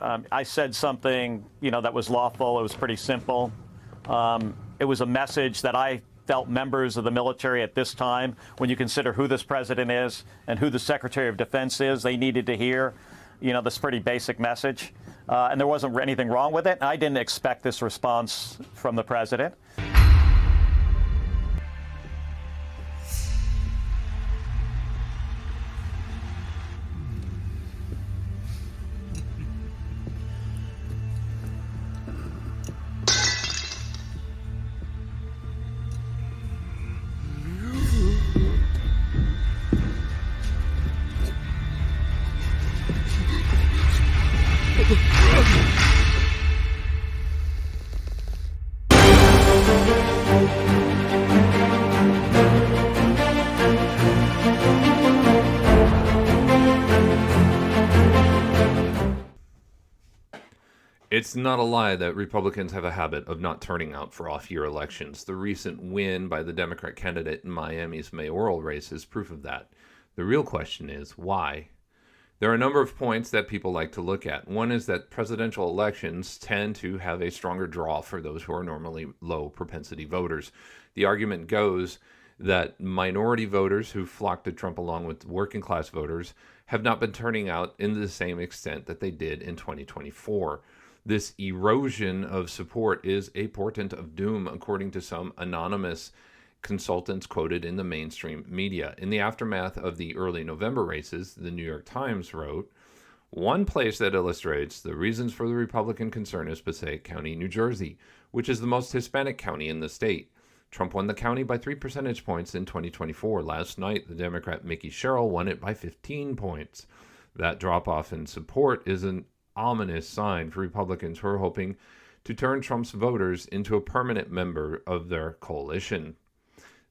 I said something, that was lawful. It was pretty simple. It was a message that I felt members of the military at this time, when you consider who this president is and who the Secretary of Defense is, they needed to hear, this pretty basic message. And there wasn't anything wrong with it. I didn't expect this response from the president. It's not a lie that Republicans have a habit of not turning out for off-year elections. The recent win by the Democrat candidate in Miami's mayoral race is proof of that. The real question is, why? There are a number of points that people like to look at. One is that presidential elections tend to have a stronger draw for those who are normally low propensity voters. The argument goes that minority voters who flock to Trump along with working class voters have not been turning out in the same extent that they did in 2024. This erosion of support is a portent of doom, according to some anonymous consultants quoted in the mainstream media. In the aftermath of the early November races, the New York Times wrote, "One place that illustrates the reasons for the Republican concern is Passaic County, New Jersey, which is the most Hispanic county in the state. Trump won the county by 3 percentage points in 2024. Last night, the Democrat Mickey Sherrill won it by 15 points. That drop-off in support is an ominous sign for Republicans who are hoping to turn Trump's voters into a permanent member of their coalition."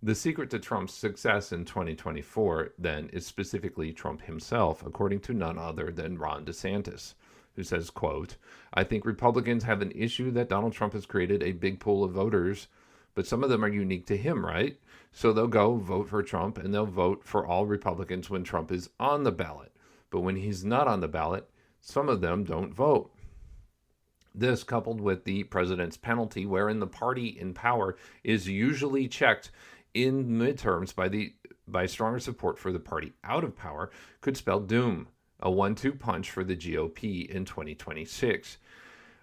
The secret to Trump's success in 2024, then, is specifically Trump himself, according to none other than Ron DeSantis, who says, quote, "I think Republicans have an issue that Donald Trump has created a big pool of voters, but some of them are unique to him, right? So they'll go vote for Trump, and they'll vote for all Republicans when Trump is on the ballot. But when he's not on the ballot, some of them don't vote." This, coupled with the president's penalty, wherein the party in power is usually checked in midterms by stronger support for the party out of power, could spell doom, a 1-2 punch for the GOP in 2026.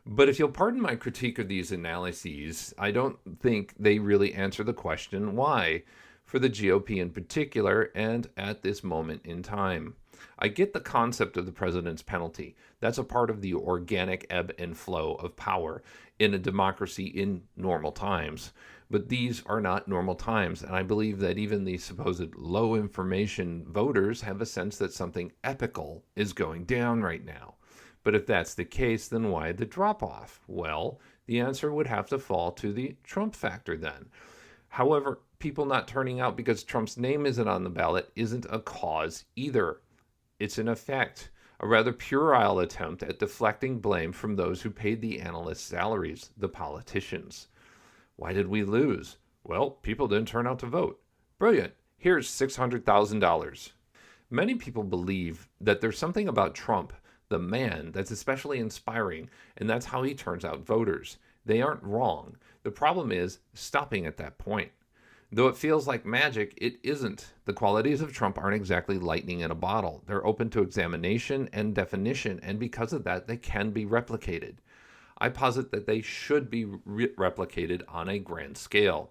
But if you'll pardon my critique of these analyses, I don't think they really answer the question why, for the GOP in particular, and at this moment in time. I get the concept of the president's penalty. That's a part of the organic ebb and flow of power in a democracy in normal times. But these are not normal times, and I believe that even the supposed low information voters have a sense that something epical is going down right now. But if that's the case, then why the drop-off? Well, the answer would have to fall to the Trump factor then. However, people not turning out because Trump's name isn't on the ballot isn't a cause either. It's an effect, a rather puerile attempt at deflecting blame from those who paid the analysts' salaries, the politicians. Why did we lose? Well, people didn't turn out to vote. Brilliant. Here's $600,000. Many people believe that there's something about Trump, the man, that's especially inspiring, and that's how he turns out voters. They aren't wrong. The problem is stopping at that point. Though it feels like magic, it isn't. The qualities of Trump aren't exactly lightning in a bottle. They're open to examination and definition, and because of that, they can be replicated. I posit that they should be replicated on a grand scale.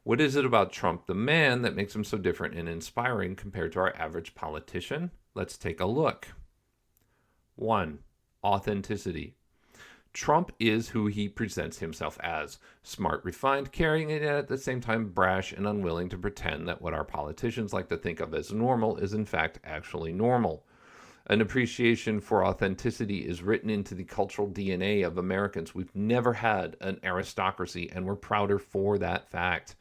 What is it about Trump, the man, that makes him so different and inspiring compared to our average politician? Let's take a look. 1. Authenticity. Trump is who he presents himself as. Smart, refined, caring, and yet at the same time brash and unwilling to pretend that what our politicians like to think of as normal is in fact actually normal. An appreciation for authenticity is written into the cultural DNA of Americans. We've never had an aristocracy, and we're prouder for that fact.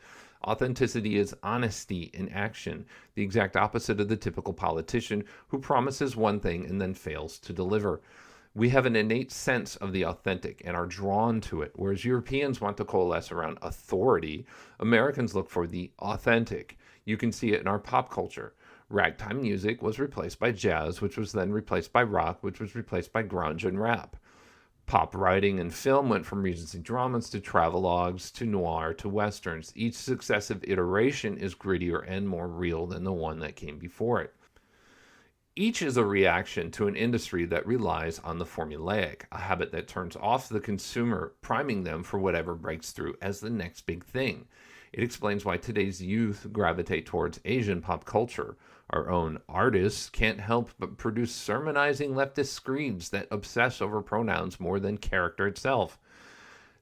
Authenticity is honesty in action, the exact opposite of the typical politician who promises one thing and then fails to deliver. We have an innate sense of the authentic and are drawn to it, whereas Europeans want to coalesce around authority. Americans look for the authentic. You can see it in our pop culture. Ragtime music was replaced by jazz, which was then replaced by rock, which was replaced by grunge and rap. Pop writing and film went from Regency dramas to travelogues to noir to westerns. Each successive iteration is grittier and more real than the one that came before it. Each is a reaction to an industry that relies on the formulaic, a habit that turns off the consumer, priming them for whatever breaks through as the next big thing. It explains why today's youth gravitate towards Asian pop culture. Our own artists can't help but produce sermonizing leftist screeds that obsess over pronouns more than character itself.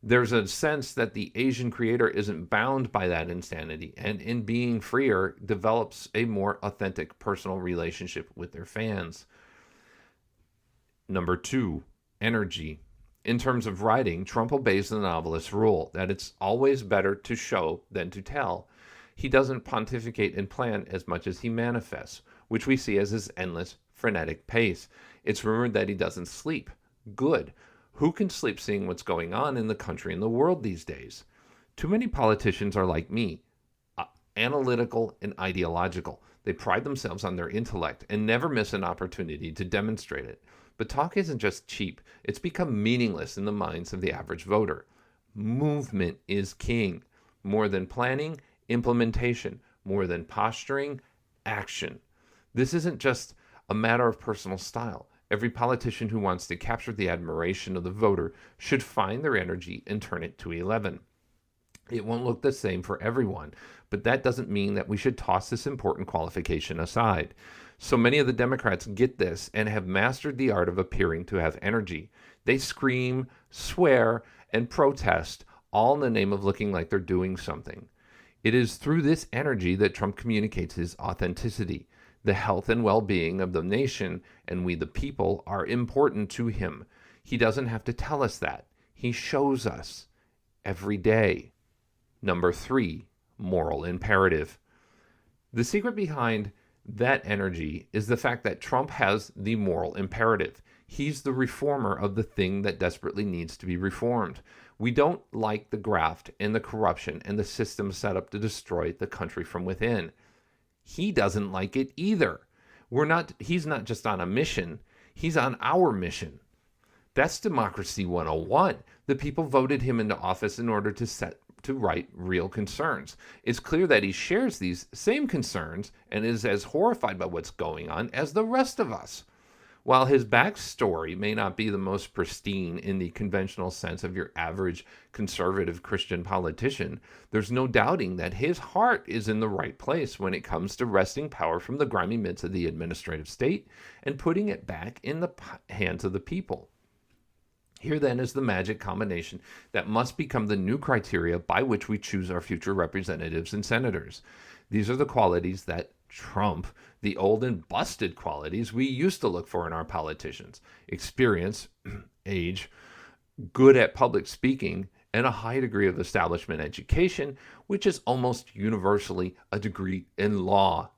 There's a sense that the Asian creator isn't bound by that insanity, and in being freer, develops a more authentic personal relationship with their fans. Number 2, energy. In terms of writing, Trump obeys the novelist's rule that it's always better to show than to tell. He doesn't pontificate and plan as much as he manifests, which we see as his endless, frenetic pace. It's rumored that he doesn't sleep. Good. Who can sleep seeing what's going on in the country and the world these days? Too many politicians are like me, analytical and ideological. They pride themselves on their intellect and never miss an opportunity to demonstrate it. But talk isn't just cheap. It's become meaningless in the minds of the average voter. Movement is king. More than planning, implementation. More than posturing, action. This isn't just a matter of personal style. Every politician who wants to capture the admiration of the voter should find their energy and turn it to 11. It won't look the same for everyone, but that doesn't mean that we should toss this important qualification aside. So many of the Democrats get this and have mastered the art of appearing to have energy. They scream, swear, and protest, all in the name of looking like they're doing something. It is through this energy that Trump communicates his authenticity. The health and well-being of the nation and we the people are important to him. He doesn't have to tell us that. He shows us every day. Number 3, moral imperative. The secret behind that energy is the fact that Trump has the moral imperative. He's the reformer of the thing that desperately needs to be reformed. We don't like the graft and the corruption and the system set up to destroy the country from within. He doesn't like it either. He's not just on a mission, he's on our mission. That's democracy 101. The people voted him into office in order to right real concerns. It's clear that he shares these same concerns and is as horrified by what's going on as the rest of us. While his backstory may not be the most pristine in the conventional sense of your average conservative Christian politician, there's no doubting that his heart is in the right place when it comes to wresting power from the grimy midst of the administrative state and putting it back in the hands of the people. Here then is the magic combination that must become the new criteria by which we choose our future representatives and senators. These are the qualities that Trump, the old and busted qualities we used to look for in our politicians: experience, age, good at public speaking, and a high degree of establishment education, which is almost universally a degree in law.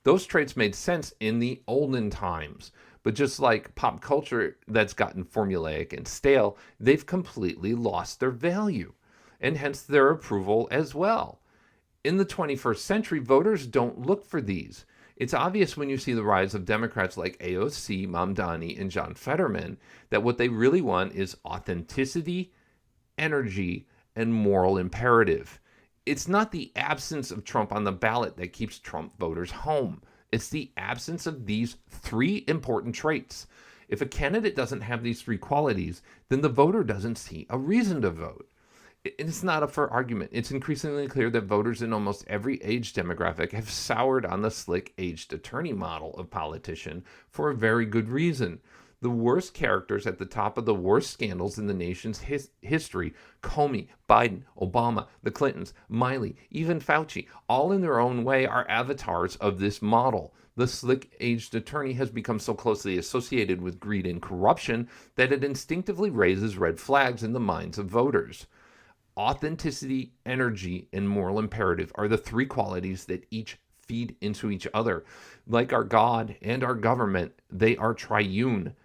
Those traits made sense in the olden times, but just like pop culture that's gotten formulaic and stale, they've completely lost their value, and hence their approval as well. In the 21st century, voters don't look for these. It's obvious when you see the rise of Democrats like AOC, Mamdani, and John Fetterman that what they really want is authenticity, energy, and moral imperative. It's not the absence of Trump on the ballot that keeps Trump voters home. It's the absence of these 3 important traits. If a candidate doesn't have these 3 qualities, then the voter doesn't see a reason to vote. It's not up for argument. It's increasingly clear that voters in almost every age demographic have soured on the slick aged attorney model of politician for a very good reason. The worst characters at the top of the worst scandals in the nation's history, Comey, Biden, Obama, the Clintons, Miley, even Fauci, all in their own way are avatars of this model. The slick aged attorney has become so closely associated with greed and corruption that it instinctively raises red flags in the minds of voters. Authenticity, energy, and moral imperative are the 3 qualities that each feed into each other. Like our God and our government, they are triune.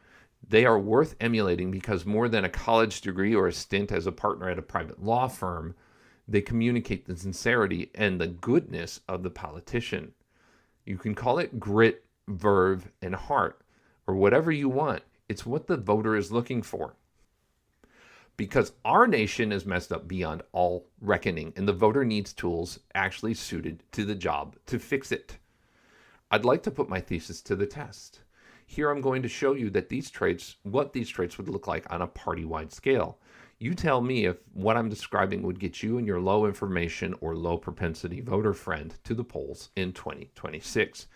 They are worth emulating because more than a college degree or a stint as a partner at a private law firm, they communicate the sincerity and the goodness of the politician. You can call it grit, verve, and heart, or whatever you want. It's what the voter is looking for. because our nation is messed up beyond all reckoning, and the voter needs tools actually suited to the job to fix it. I'd like to put my thesis to the test. Here I'm going to show you that what these traits would look like on a party-wide scale. You tell me if what I'm describing would get you and your low information or low propensity voter friend to the polls in 2026.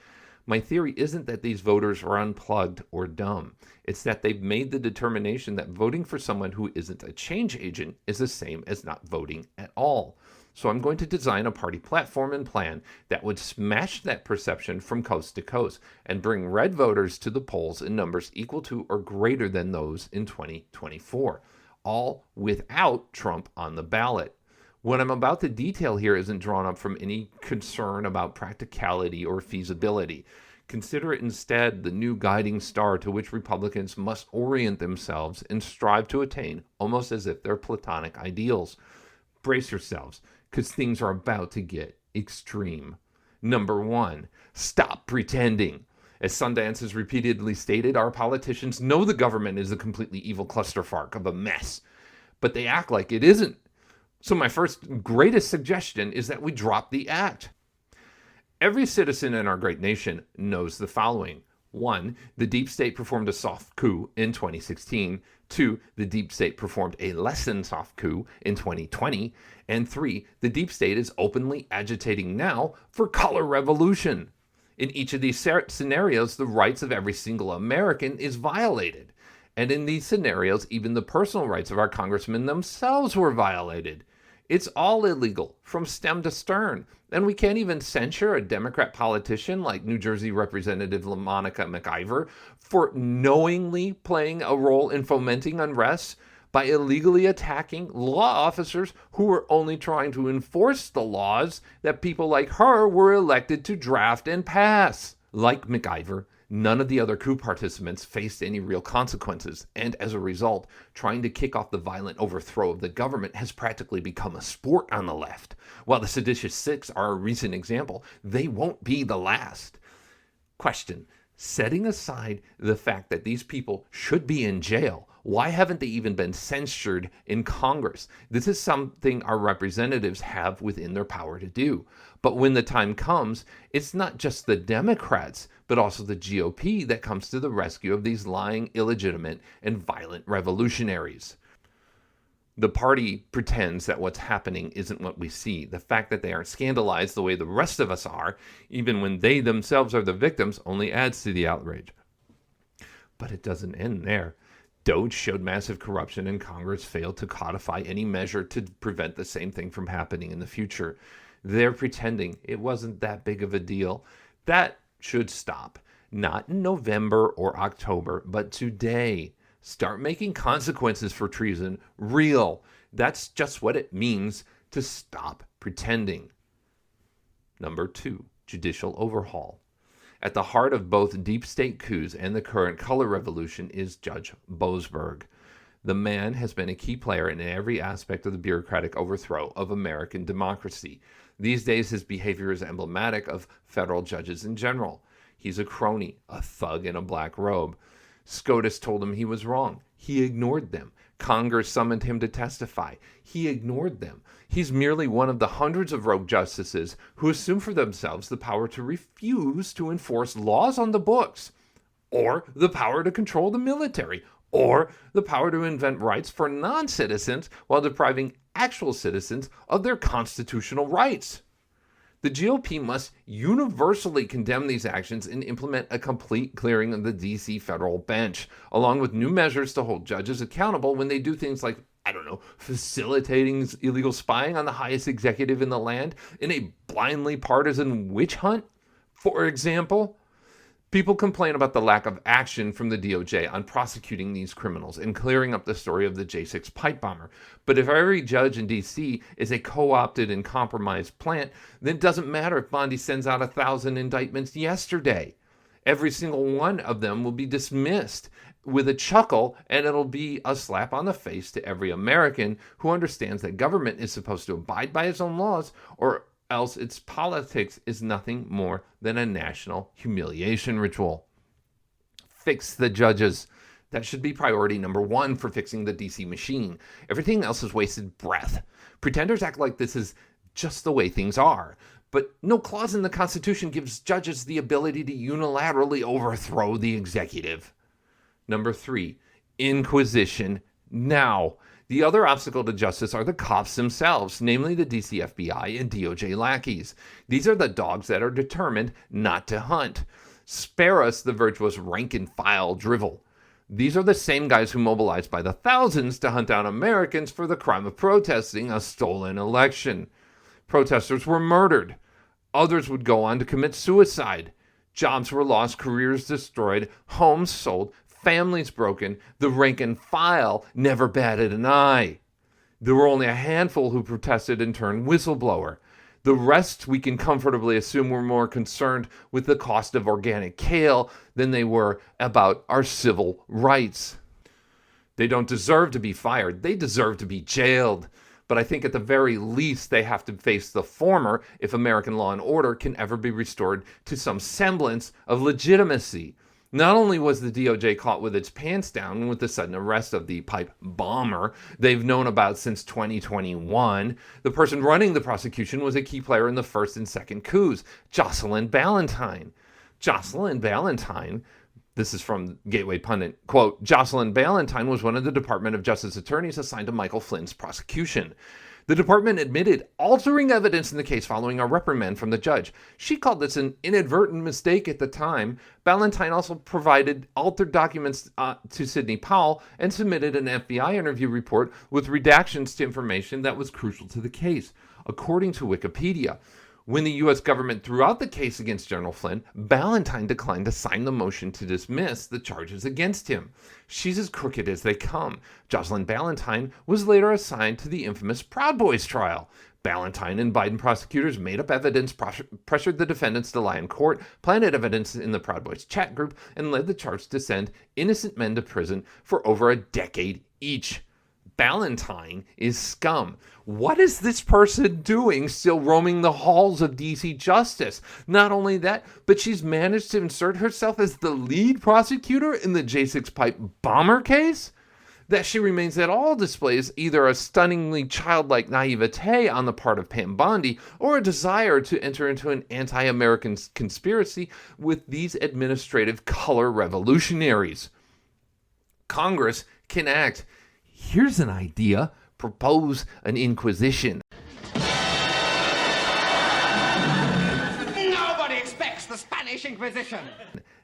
My theory isn't that these voters are unplugged or dumb. It's that they've made the determination that voting for someone who isn't a change agent is the same as not voting at all. So I'm going to design a party platform and plan that would smash that perception from coast to coast and bring red voters to the polls in numbers equal to or greater than those in 2024, all without Trump on the ballot. What I'm about to detail here isn't drawn up from any concern about practicality or feasibility. Consider it instead the new guiding star to which Republicans must orient themselves and strive to attain, almost as if they're platonic ideals. Brace yourselves, because things are about to get extreme. Number 1, stop pretending. As Sundance has repeatedly stated, our politicians know the government is a completely evil clusterfuck of a mess, but they act like it isn't. So my first greatest suggestion is that we drop the act. Every citizen in our great nation knows the following. 1, the deep state performed a soft coup in 2016. 2, the deep state performed a less than soft coup in 2020. And 3, the deep state is openly agitating now for color revolution. In each of these scenarios, the rights of every single American is violated. And in these scenarios, even the personal rights of our congressmen themselves were violated. It's all illegal, from stem to stern. And we can't even censure a Democrat politician like New Jersey Representative LaMonica McIver for knowingly playing a role in fomenting unrest by illegally attacking law officers who were only trying to enforce the laws that people like her were elected to draft and pass. Like McIver, none of the other coup participants faced any real consequences, and as a result, trying to kick off the violent overthrow of the government has practically become a sport on the left. While the Seditious Six are a recent example, they won't be the last. Question: setting aside the fact that these people should be in jail, why haven't they even been censured in Congress? This is something our representatives have within their power to do. But when the time comes, it's not just the Democrats, but also the GOP that comes to the rescue of these lying, illegitimate, and violent revolutionaries. The party pretends that what's happening isn't what we see. The fact that they aren't scandalized the way the rest of us are, even when they themselves are the victims, only adds to the outrage. But it doesn't end there. DOJ showed massive corruption, and Congress failed to codify any measure to prevent the same thing from happening in the future. They're pretending it wasn't that big of a deal. That should stop. Not in November or October, but today. Start making consequences for treason real. That's just what it means to stop pretending. Number 2, judicial overhaul. At the heart of both deep state coups and the current color revolution is Judge Boasberg. The man has been a key player in every aspect of the bureaucratic overthrow of American democracy. These days, his behavior is emblematic of federal judges in general. He's a crony, a thug in a black robe. SCOTUS told him he was wrong. He ignored them. Congress summoned him to testify. He ignored them. He's merely one of the hundreds of rogue justices who assume for themselves the power to refuse to enforce laws on the books, or the power to control the military, or the power to invent rights for non-citizens while depriving actual citizens of their constitutional rights. The GOP must universally condemn these actions and implement a complete clearing of the D.C. federal bench, along with new measures to hold judges accountable when they do things like, facilitating illegal spying on the highest executive in the land in a blindly partisan witch hunt, for example. People complain about the lack of action from the DOJ on prosecuting these criminals and clearing up the story of the J6 pipe bomber. But if every judge in D.C. is a co-opted and compromised plant, then it doesn't matter if Bondi sends out 1,000 indictments yesterday. Every single one of them will be dismissed with a chuckle, and it'll be a slap on the face to every American who understands that government is supposed to abide by its own laws, or else its politics is nothing more than a national humiliation ritual. Fix the judges. That should be priority number one for fixing the DC machine. Everything else is wasted breath. Pretenders act like this is just the way things are. But no clause in the Constitution gives judges the ability to unilaterally overthrow the executive. Number 3, Inquisition now. The other obstacle to justice are the cops themselves, namely the DC FBI and DOJ lackeys. These are the dogs that are determined not to hunt. Spare us the virtuous rank-and-file drivel. These are the same guys who mobilized by the thousands to hunt down Americans for the crime of protesting a stolen election. Protesters were murdered. Others would go on to commit suicide. Jobs were lost, careers destroyed, homes sold, families broken. The rank and file never batted an eye. There were only a handful who protested and turned whistleblower. The rest, we can comfortably assume, were more concerned with the cost of organic kale than they were about our civil rights. They don't deserve to be fired. They deserve to be jailed. But I think at the very least they have to face the former if American law and order can ever be restored to some semblance of legitimacy. Not only was the DOJ caught with its pants down with the sudden arrest of the pipe bomber they've known about since 2021, the person running the prosecution was a key player in the first and second coups, Jocelyn Ballentine. Jocelyn Ballentine, this is from Gateway Pundit, quote, Jocelyn Ballentine was one of the Department of Justice attorneys assigned to Michael Flynn's prosecution. The department admitted altering evidence in the case following a reprimand from the judge. She called this an inadvertent mistake at the time. Ballentine also provided altered documents to Sidney Powell and submitted an FBI interview report with redactions to information that was crucial to the case. According to Wikipedia, when the U.S. government threw out the case against General Flynn, Ballentine declined to sign the motion to dismiss the charges against him. She's as crooked as they come. Jocelyn Ballentine was later assigned to the infamous Proud Boys trial. Ballentine and Biden prosecutors made up evidence, pressured the defendants to lie in court, planted evidence in the Proud Boys chat group, and led the charge to send innocent men to prison for over a decade each. Ballentine is scum. What is this person doing still roaming the halls of DC justice? Not only that, but she's managed to insert herself as the lead prosecutor in the J6 pipe bomber case? That she remains at all displays either a stunningly childlike naivete on the part of Pam Bondi or a desire to enter into an anti-American conspiracy with these administrative color revolutionaries. Congress can act. Here's an idea. Propose an inquisition. Nobody expects the Spanish Inquisition.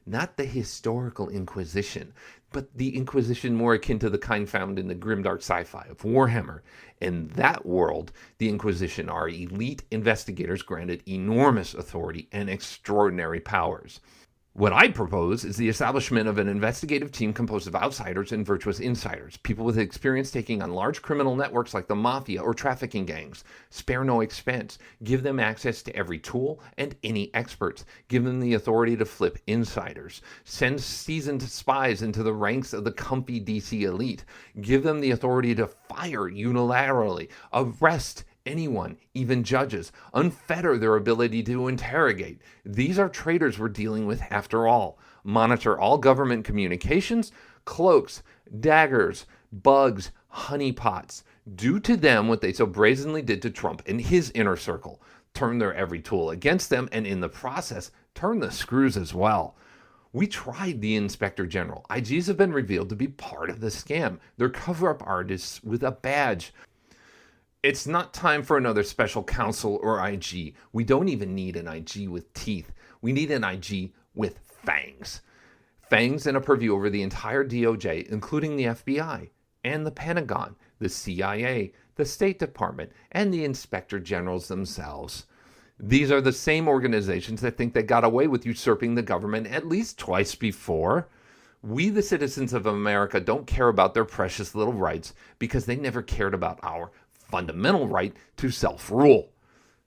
Not the historical Inquisition, but the Inquisition more akin to the kind found in the grimdark sci-fi of Warhammer. In that world, the Inquisition are elite investigators granted enormous authority and extraordinary powers. What I propose is the establishment of an investigative team composed of outsiders and virtuous insiders, people with experience taking on large criminal networks like the mafia or trafficking gangs. Spare no expense. Give them access to every tool and any experts. Give them the authority to flip insiders. Send seasoned spies into the ranks of the comfy DC elite. Give them the authority to fire unilaterally, arrest anyone, even judges, unfetter their ability to interrogate. These are traitors we're dealing with after all. Monitor all government communications, cloaks, daggers, bugs, honeypots. Do to them what they so brazenly did to Trump and his inner circle. Turn their every tool against them, and in the process, turn the screws as well. We tried the Inspector General. IGs have been revealed to be part of the scam. They're cover-up artists with a badge. It's not time for another special counsel or IG. We don't even need an IG with teeth. We need an IG with fangs. Fangs and a purview over the entire DOJ, including the FBI and the Pentagon, the CIA, the State Department, and the Inspector Generals themselves. These are the same organizations that think they got away with usurping the government at least twice before. We, the citizens of America, don't care about their precious little rights because they never cared about our fundamental right to self-rule.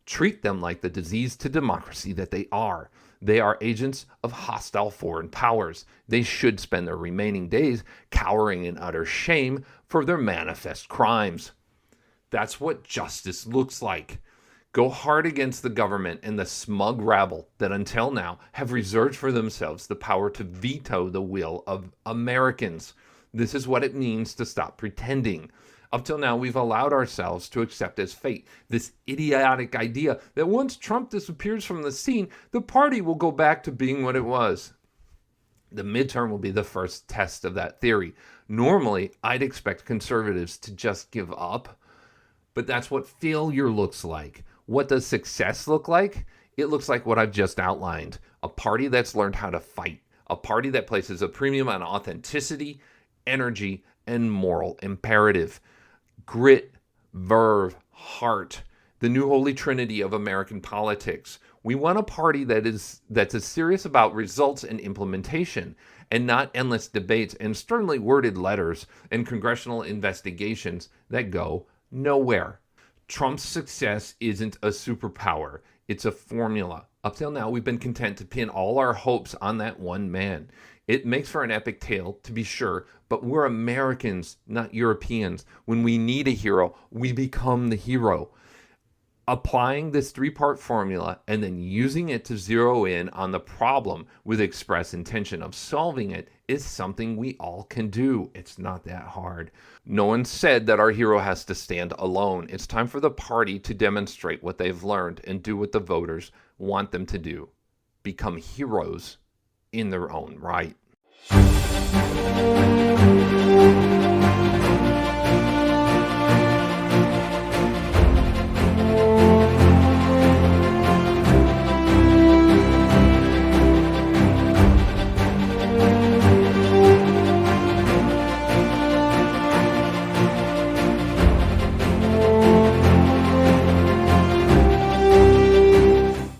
Treat them like the disease to democracy that they are. They are agents of hostile foreign powers. They should spend their remaining days cowering in utter shame for their manifest crimes. That's what justice looks like. Go hard against the government and the smug rabble that until now have reserved for themselves the power to veto the will of Americans. This is what it means to stop pretending. Up till now, we've allowed ourselves to accept as fate this idiotic idea that once Trump disappears from the scene, the party will go back to being what it was. The midterm will be the first test of that theory. Normally, I'd expect conservatives to just give up, but that's what failure looks like. What does success look like? It looks like what I've just outlined. A party that's learned how to fight. A party that places a premium on authenticity, energy, and moral imperative. Grit, verve, heart. The new holy trinity of American politics. We want a party that's as serious about results and implementation, and not endless debates and sternly worded letters and congressional investigations that go nowhere. Trump's success isn't a superpower. It's a formula. Up till now, we've been content to pin all our hopes on that one man. It makes for an epic tale, to be sure, but we're Americans, not Europeans. When we need a hero, we become the hero. Applying this three-part formula and then using it to zero in on the problem with express intention of solving it is something we all can do. It's not that hard. No one said that our hero has to stand alone. It's time for the party to demonstrate what they've learned and do what the voters want them to do. Become heroes in their own right.